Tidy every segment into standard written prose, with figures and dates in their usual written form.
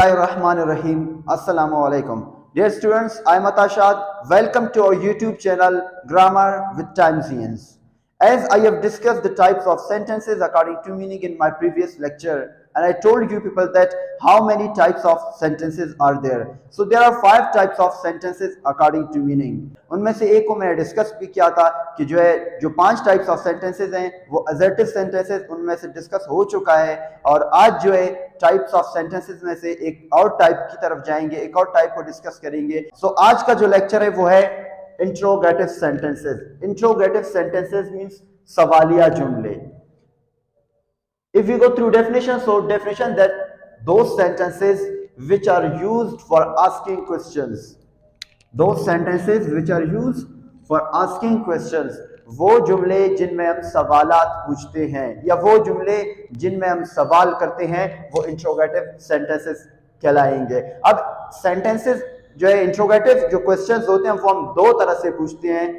Bismillahirrahmanirrahim. Assalamu alaikum. Dear students, I am Atashad. Welcome to our YouTube channel Grammar with Timesians. As I have discussed the types of sentences according to meaning in my previous lecture, and I told you people that how many types of sentences are there. So there are 5 types of sentences according to meaning. उनमें से एक को मैंने discuss भी किया था कि जो 5 टाइप्स ऑफ सेंटेंसेज हैं वो असर्टिव सेंटेंसेज उनमें से डिस्कस हो चुका है, और आज जो है टाइप्स ऑफ सेंटेंसेज में से एक और टाइप की तरफ जाएंगे, एक और टाइप को डिस्कस करेंगे. सो आज का जो लेक्चर है वो है interrogative sentences. Interrogative sentences means सवालिया जुमले. If we go through definition, so definition that those sentences which are used for asking questions, those sentences which are used for asking questions, वो जुमले जिनमें हम सवालात पूछते हैं या वो जुमले जिनमें हम सवाल करते हैं वो इंट्रोगेटिव सेंटेंसेस कहलाएंगे. अब सेंटेंसेस जो है इंट्रोगेटिव जो क्वेश्चंस होते हैं वो हम दो तरह से पूछते हैं.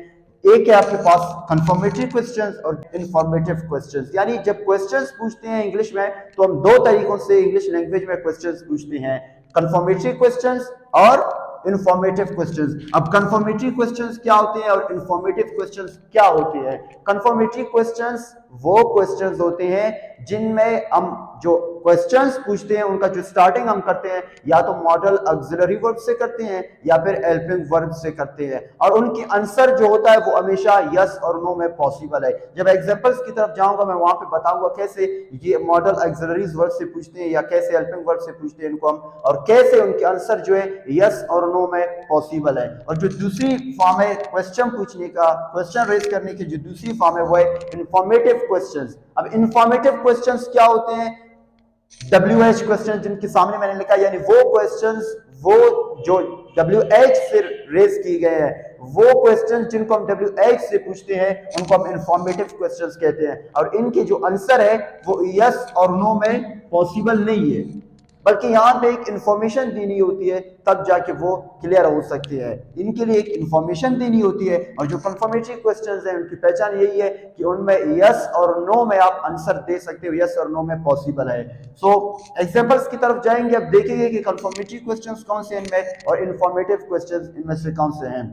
एक है आपके पास कंफर्मेटरी क्वेश्चंस और इंफॉर्मेटिव क्वेश्चंस. यानी जब क्वेश्चंस पूछते हैं इंग्लिश में तो हम दो तरीकों से इंग्लिश लैंग्वेज में क्वेश्चंस पूछते हैं, कंफर्मेटरी क्वेश्चंस और इंफॉर्मेटिव क्वेश्चंस. अब कंफर्मेटरी क्वेश्चंस क्या होते हैं और इंफॉर्मेटिव क्वेश्चंस क्या होते हैं? कंफर्मेटरी क्वेश्चंस वो क्वेश्चंस होते हैं जिनमें हम जो क्वेश्चंस पूछते हैं उनका जो स्टार्टिंग हम करते हैं या तो मॉडल ऑक्सिलरी वर्ब से करते हैं या फिर हेल्पिंग वर्ब से करते हैं, और उनकी आंसर जो होता है वो हमेशा यस और नो में पॉसिबल है. जब एग्जांपल्स की तरफ जाऊंगा मैं वहां पे बताऊंगा कैसे ये मॉडल ऑक्सिलरीज वर्ब से पूछते हैं या कैसे हेल्पिंग वर्ब से पूछते हैं इनको हम, और कैसे उनके आंसर जो है यस और नो में पॉसिबल है. और जो दूसरी फॉर्म है क्वेश्चन पूछने का, क्वेश्चन रेज करने की जो दूसरी फॉर्म है वो है इंफॉर्मेटिव क्वेश्चंस. अब इंफॉर्मेटिव क्वेश्चंस क्या होते हैं? WH क्वेश्चन जिनके सामने मैंने लिखा, यानी वो क्वेश्चंस वो जो WH से रेज किए गए हैं, वो क्वेश्चंस जिनको हम WH से पूछते हैं उनको हम इंफॉर्मेटिव क्वेश्चंस कहते हैं, और इनके जो आंसर है वो यस और नो में पॉसिबल नहीं है, बल्कि यहाँ पे एक इंफॉर्मेशन देनी होती है तब जाके वो क्लियर हो सकती है. इनके लिए एक इंफॉर्मेशन देनी होती है, और जो कंफर्मेटरी क्वेश्चंस हैं उनकी पहचान यही है कि उनमें यस और नो में आप आंसर दे सकते हो, यस और नो में पॉसिबल है. सो एग्जांपल्स की तरफ जाएंगे, अब देखेंगे कि कंफर्मेटरी क्वेश्चंस कौन से हैं इनमें और इंफॉर्मेटिव क्वेश्चंस इनमें से कौन से हैं.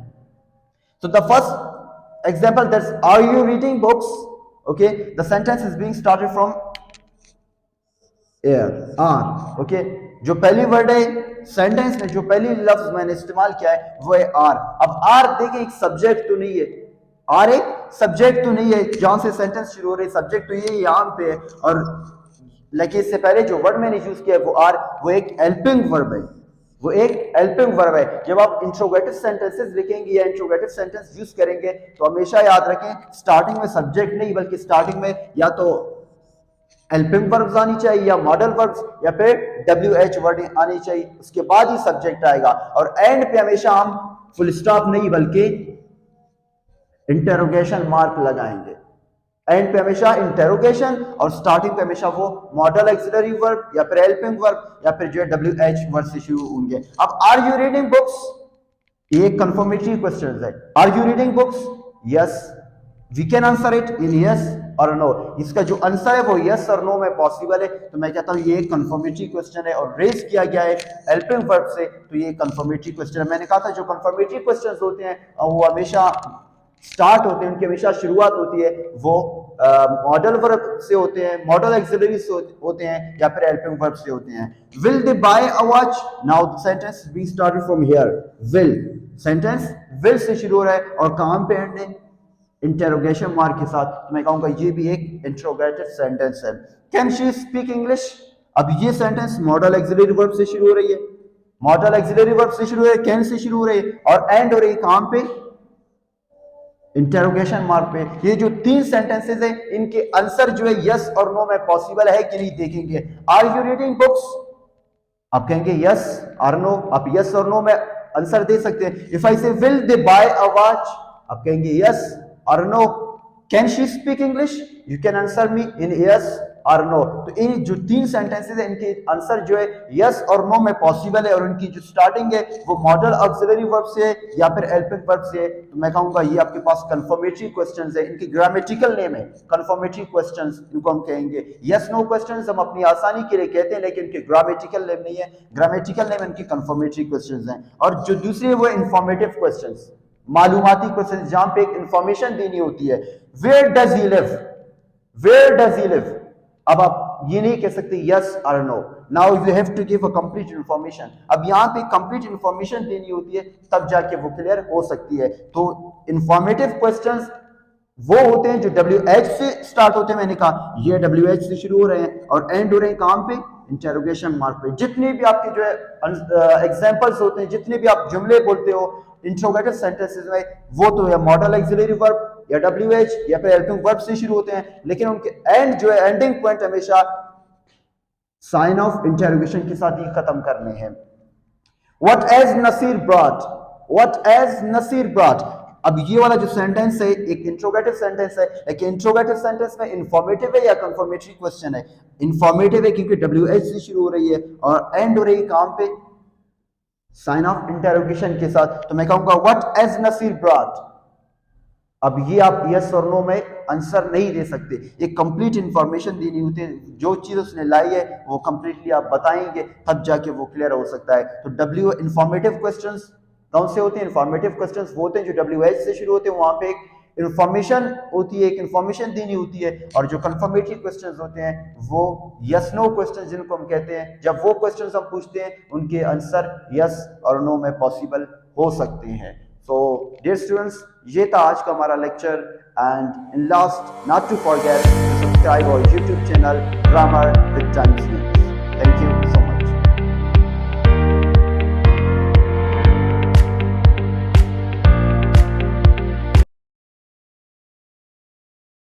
So the first example that's are you reading books. Okay, the sentence is being started from R. Okay, जो पहली वर्ड है सेंटेंस में, जो पहली लफ्ज मैंने इस्तेमाल किया है वो है आर. अब आर देखिए एक सब्जेक्ट तो नहीं है, आर एक सब्जेक्ट तो नहीं है, जहां से सेंटेंस शुरू हो रही है सब्जेक्ट तो ये यहाँ पे है, और लेकिन इससे पहले जो वर्ड मैंने यूज किया है वो आर, वो एक हेल्पिंग वर्ब है, वो एक हेल्पिंग वर्ब है. जब आप इंट्रोगेटिव सेंटेंसेस लिखेंगे या इंट्रोगेटिव सेंटेंस यूज करेंगे तो हमेशा याद रखें स्टार्टिंग में सब्जेक्ट नहीं बल्कि स्टार्टिंग में या तो हेल्पिंग वर्ब्स आनी चाहिए या मॉडल वर्ब्स या फिर WH वर्ड आनी चाहिए, उसके बाद ही सब्जेक्ट आएगा, और एंड पे हमेशा हम फुल स्टॉप नहीं बल्कि इंटरोगेशन मार्क लगाएंगे. एंड पे हमेशा इंटरोगेशन और स्टार्टिंग पे हमेशा वो मॉडल ऑक्सिलरी वर्ब या फिर हेल्पिंग वर्ब या फिर जो WH वर्ड से शुरू होंगे. अब आर यू रीडिंग बुक्स, ये कंफर्मेटरी क्वेश्चन है. Are you reading books? Yes, we can answer it in yes और नो. इसका जो आंसर है वो यस और नो में पॉसिबल है, तो मैं कहता हूं ये कंफर्मेटरी क्वेश्चन है और रेज किया गया है हेल्पिंग वर्ब से, तो ये कंफर्मेटरी क्वेश्चन है. मैंने कहा था जो कंफर्मेटरी क्वेश्चंस होते हैं वो हमेशा स्टार्ट होते हैं, उनकी हमेशा शुरुआत होती है वो मॉडल वर्ब से होते हैं, मॉडल ऑक्सिलरी से होते हैं या फिर हेल्पिंग वर्ब से होते हैं. Will they buy a watch? Now the sentence be started from here. Will, sentence will से शुरू हो रहा है और कहां पे एंड है? इंटरोगेशन मार्क के साथ. तो मैं कहूंगा ये भी एक इंट्रोगेटिव सेंटेंस है. Can she speak English? अब ये सेंटेंस मॉडल ऑक्सिलरी वर्ब से शुरू हो रही है, मॉडल ऑक्सिलरी वर्ब से शुरू हो रही है, कैन से शुरू हो रही है और एंड हो रही है कहां पे? इंटरोगेशन मार्क पे. ये जो 3 सेंटेंसेस हैं इनके आंसर जो है यस और नो में पॉसिबल है कि नहीं देखेंगे. Are you reading books? आप कहेंगे यस और नो, आप यस और नो में आंसर दे सकते हैं. If I say will they buy a watch, आप कहेंगे yes or no. Can she speak English? You can answer me in yes और नो। तो इन जो 3 सेंटेंसेस है इनके आंसर जो है यस और नो में पॉसिबल है, और उनकी जो स्टार्टिंग है वो मॉडल ऑक्सिलरी वर्ब से है या फिर हेल्पिंग वर्ब से है। तो मैं कहूंगा ये आपके पास कंफर्मेटरी क्वेश्चंस है, इनकी ग्रामेटिकल नेम है कंफर्मेटरी क्वेश्चंस, इनको हम कहेंगे। यस नो क्वेश्चंस हम अपनी आसानी के लिए कहते हैं, लेकिन इनके ग्रामेटिकल नेम नहीं है, ग्रामेटिकल नेम इनकी कंफर्मेटरी क्वेश्चंस हैं। और जो दूसरे है वो इंफॉर्मेटिव क्वेश्चंस, मालूमाती क्वेश्चन, जहां पे एक इंफॉर्मेशन देनी होती है। Where does he live, where does he live. अब आप ये नहीं कह सकते यस और no, now you have to give a complete information. अब यहां पे कंप्लीट इंफॉर्मेशन देनी होती है, तब जाके वो क्लियर हो सकती है। तो इंफॉर्मेटिव क्वेश्चंस वो होते हैं जो WH से स्टार्ट होते हैं। मैंने कहा ये WH से शुरू हो रहे हैं और एंड हो रहे हैं कहां पे, इंटरोगेशन मार्क पे। जितने भी आपके जो है एग्जांपल्स होते हैं, जितने भी आप जुमले बोलते हो इंट्रोगेटिव सेंटेंसेस में, वो तो है मॉडल ऑक्सिलरी वर्ब या WH या फिर हेल्पिंग वर्ब से शुरू होते हैं, लेकिन उनके एंड जो है एंडिंग पॉइंट हमेशा साइन ऑफ इंटरोगेशन के साथ ही खत्म करने हैं। What has Naseer brought, what has Naseer brought. अब ये वाला जो सेंटेंस है एक इंट्रोगेटिव सेंटेंस है, लेकिन इंट्रोगेटिव सेंटेंस में इंफॉर्मेटिव है या कंफर्मेटरी क्वेश्चन है। इंफॉर्मेटिव है क्योंकि WH से शुरू हो रही है और एंड हो रही है कहां पे, साइन ऑफ इंटरोगेशन के साथ। तो मैं कहूंगा व्हाट एज नसीर ब्रॉट। अब ये आप यस और नो में आंसर नहीं दे सकते, एक कंप्लीट इंफॉर्मेशन देनी होती है, जो चीज उसने लाई है वो कंप्लीटली आप बताएंगे, तब जाके वो क्लियर हो सकता है। तो W इंफॉर्मेटिव क्वेश्चंस कौन से होते हैं, इंफॉर्मेटिव क्वेश्चंस वो होते हैं जो WH से शुरू होते हैं, वहां पे एक इंफॉर्मेशन होती है, एक इंफॉर्मेशन देनी होती है। और जो कंफर्मेटरी क्वेश्चंस होते हैं वो यस नो क्वेश्चंस जिनको हम कहते हैं, जब वो क्वेश्चंस हम पूछते हैं उनके आंसर यस और नो में पॉसिबल हो सकते हैं। So dear students, ये था आज का हमारा lecture, and in last not to forget to subscribe our YouTube channel Grammar with Times New।